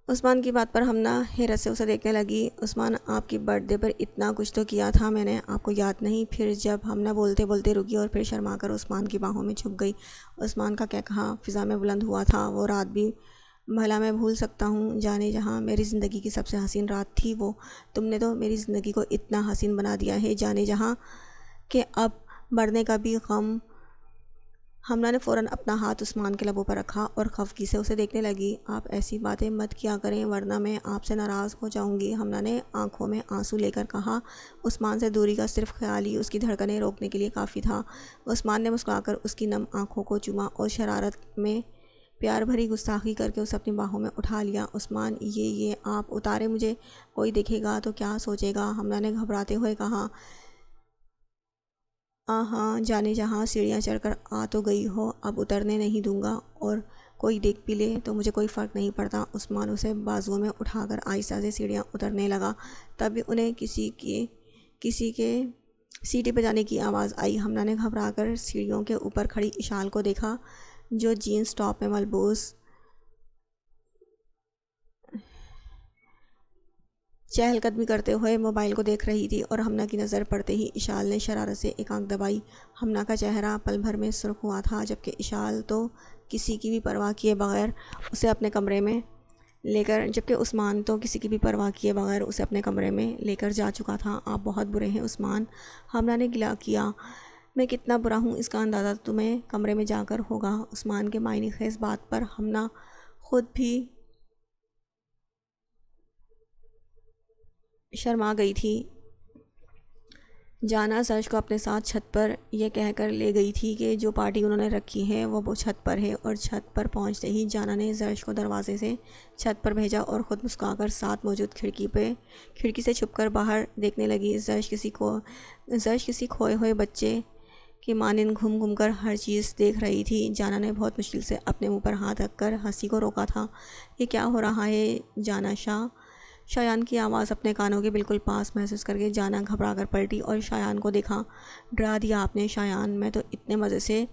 عثمان کی بات پر ہمنا حیرت سے اسے دیکھنے لگی۔ عثمان، آپ کی برتھ ڈے پر اتنا کچھ تو کیا تھا میں نے، آپ کو یاد نہیں؟ پھر جب ہمنا بولتے بولتے رکی اور پھر شرما کر عثمان کی باہوں میں چھپ گئی۔ عثمان کا کیا کہا فضا میں بلند ہوا تھا۔ وہ رات بھی بھلا میں بھول سکتا ہوں جانے جہاں، میری زندگی کی سب سے حسین رات تھی وہ۔ تم نے تو میری زندگی کو اتنا حسین بنا دیا ہے جانے جہاں کہ اب مرنے کا بھی غم۔ ہمنا نے فوراً اپنا ہاتھ عثمان کے لبوں پر رکھا اور خفگی سے اسے دیکھنے لگی۔ آپ ایسی باتیں مت کیا کریں ورنہ میں آپ سے ناراض ہو جاؤں گی، ہمنا نے آنکھوں میں آنسو لے کر کہا۔ عثمان سے دوری کا صرف خیال ہی اس کی دھڑکنیں روکنے کے لیے کافی تھا۔ عثمان نے مسکرا کر اس کی نم آنکھوں کو چوما اور شرارت میں پیار بھری گستاخی کر کے اسے اپنی باہوں میں اٹھا لیا۔ عثمان، یہ آپ اتارے، مجھے کوئی دیکھے گا تو کیا سوچے گا؟ ہمنا نے گھبراتے ہوئے کہا۔ ہاں جانے جہاں، سیڑھیاں چڑھ کر آ تو گئی ہو، اب اترنے نہیں دوں گا، اور کوئی دیکھ بھی لے تو مجھے کوئی فرق نہیں پڑتا۔ عثمان اسے بازوؤں میں اٹھا کر آہستہ سے سیڑھیاں اترنے لگا۔ تبھی انہیں کسی کے سیٹی بجانے کی آواز آئی۔ ہمنا نے گھبرا کر سیڑھیوں کے اوپر کھڑی اشال کو دیکھا، جو جینس ٹاپ میں ملبوس چہل قدمی کرتے ہوئے موبائل کو دیکھ رہی تھی، اور ہمنا کی نظر پڑتے ہی اشال نے شرارت سے ایک آنکھ دبائی۔ ہمنا کا چہرہ پل بھر میں سرخ ہوا تھا، جبکہ اشال تو کسی کی بھی پرواہ کیے بغیر اسے اپنے کمرے میں جبکہ عثمان تو کسی کی بھی پرواہ کیے بغیر اسے اپنے کمرے میں لے کر جا چکا تھا۔ آپ بہت برے ہیں عثمان، ہمنا نے گلا کیا۔ میں کتنا برا ہوں اس کا اندازہ تمہیں کمرے میں جا کر ہوگا۔ عثمان کے معنی خیز بات پر ہمنا خود بھی شرما گئی تھی۔ جانا زرش کو اپنے ساتھ چھت پر یہ کہہ کر لے گئی تھی کہ جو پارٹی انہوں نے رکھی ہے وہ چھت پر ہے، اور چھت پر پہنچتے ہی جانا نے زرش کو دروازے سے چھت پر بھیجا اور خود مسکرا کر ساتھ موجود کھڑکی سے چھپ کر باہر دیکھنے لگی۔ زرش کسی کھوئے ہوئے بچے کی مانند گھوم گھوم کر ہر چیز دیکھ رہی تھی۔ جانا نے بہت مشکل سے اپنے منہ پر ہاتھ رکھ کر ہنسی کو روکا تھا۔ یہ کیا ہو رہا ہے جانا؟ شایان کی آواز اپنے کانوں کے بالکل پاس محسوس کر کے جانا گھبرا کر پلٹی اور شایان کو دیکھا۔ ڈرا دیا آپ نے شایان، میں تو اتنے مزے سے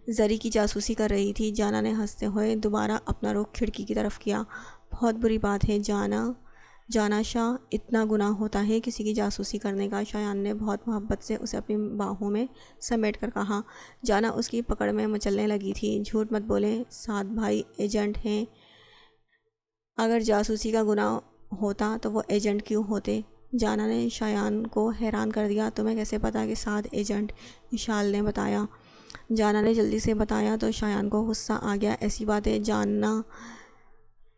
زری کی جاسوسی کر رہی تھی۔ جانا نے ہنستے ہوئے دوبارہ اپنا رخ کھڑکی کی طرف کیا۔ بہت بری بات ہے جانا شاہ، اتنا گناہ ہوتا ہے کسی کی جاسوسی کرنے کا۔ شایان نے بہت محبت سے اسے اپنی باہوں میں سمیٹ کر کہا۔ جانا اس کی پکڑ میں مچلنے لگی تھی۔ جھوٹ مت بولے، سات بھائی ایجنٹ ہیں، اگر جاسوسی کا گناہ ہوتا تو وہ ایجنٹ کیوں ہوتے؟ جانا نے شایان کو حیران کر دیا۔ تمہیں کیسے پتا کہ 7 ایجنٹ؟ اشال نے بتایا۔ جانا نے جلدی سے بتایا تو شایان کو غصہ آ گیا۔ ایسی باتیں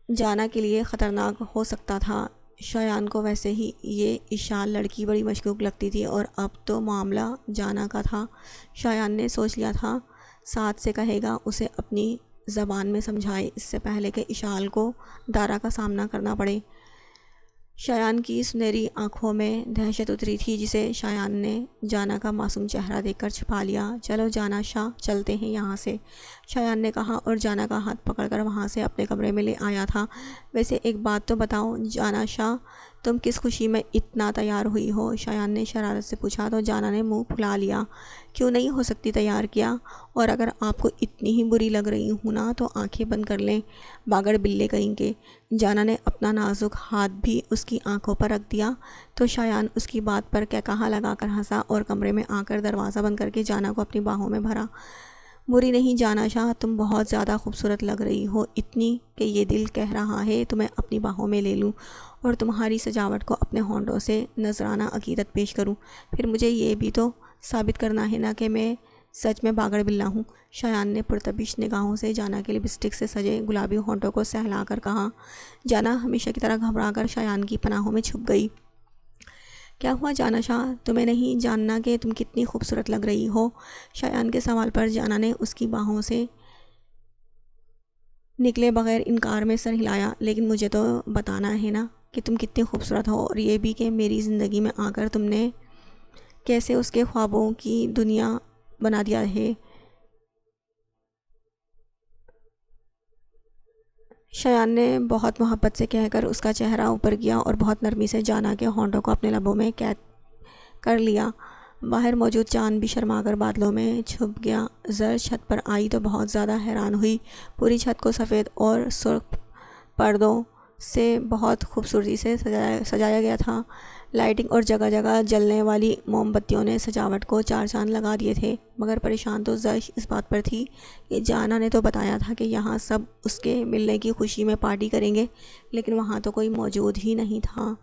جانا کے لیے خطرناک ہو سکتا تھا۔ شایان کو ویسے ہی یہ اشال لڑکی بڑی مشکوک لگتی تھی اور اب تو معاملہ جانا کا تھا۔ شایان نے سوچ لیا تھا 7 سے کہے گا اسے اپنی زبان میں سمجھائے، اس سے پہلے کہ اشال کو دارا کا سامنا کرنا پڑے۔ شایان کی سنہری آنکھوں میں دہشت اتری تھی جسے شایان نے جانا کا معصوم چہرہ دیکھ کر چھپا لیا۔ چلو جانا شاہ، چلتے ہیں یہاں سے، شایان نے کہا اور جانا کا ہاتھ پکڑ کر وہاں سے اپنے کمرے میں لے آیا تھا۔ ویسے ایک بات تو بتاؤ جانا شاہ، تم کس خوشی میں اتنا تیار ہوئی ہو؟ شایان نے شرارت سے پوچھا تو جانا نے منہ پھلا لیا۔ کیوں نہیں ہو سکتی تیار کیا؟ اور اگر آپ کو اتنی ہی بری لگ رہی ہوں نا تو آنکھیں بند کر لیں، باگڑ بلے کہیں کے۔ جانا نے اپنا نازک ہاتھ بھی اس کی آنکھوں پر رکھ دیا تو شایان اس کی بات پر کہا لگا کر ہنسا اور کمرے میں آ کر دروازہ بند کر کے جانا کو اپنی باہوں میں بھرا۔ بری نہیں جانا شاہ، تم بہت زیادہ خوبصورت لگ رہی ہو، اتنی کہ یہ دل کہہ رہا ہے تمہیں اپنی باہوں میں لے لوں اور تمہاری سجاوٹ کو اپنے ہونٹوں سے نذرانہ عقیدت پیش کروں۔ پھر مجھے یہ بھی تو ثابت کرنا ہے نا کہ میں سچ میں باگڑ بلا ہوں۔ شایان نے پرتپش نگاہوں سے جانا کے لپسٹک سے سجے گلابی ہونٹوں کو سہلا کر کہا۔ جانا ہمیشہ کی طرح گھبرا کر شایان کی پناہوں میں چھپ گئی۔ کیا ہوا جانا شاہ، تمہیں نہیں جاننا کہ تم کتنی خوبصورت لگ رہی ہو؟ شایان کے سوال پر جانا نے اس کی باہوں سے نکلے بغیر انکار میں سر ہلایا۔ لیکن مجھے تو بتانا ہے نا کہ تم کتنی خوبصورت ہو، اور یہ بھی کہ میری زندگی میں آ کر تم نے کیسے اس کے خوابوں کی دنیا بنا دیا ہے۔ شایان نے بہت محبت سے کہہ کر اس کا چہرہ اوپر کیا اور بہت نرمی سے جانا کے ہونٹوں کو اپنے لبوں میں قید کر لیا۔ باہر موجود چاند بھی شرما کر بادلوں میں چھپ گیا۔ زر چھت پر آئی تو بہت زیادہ حیران ہوئی۔ پوری چھت کو سفید اور سرخ پردوں سے بہت خوبصورتی سے سجایا گیا تھا۔ لائٹنگ اور جگہ جگہ جلنے والی موم بتیوں نے سجاوٹ کو 4 چاند لگا دیے تھے۔ مگر پریشان تو زر اس بات پر تھی کہ جانا نے تو بتایا تھا کہ یہاں سب اس کے ملنے کی خوشی میں پارٹی کریں گے، لیکن وہاں تو کوئی موجود ہی نہیں تھا۔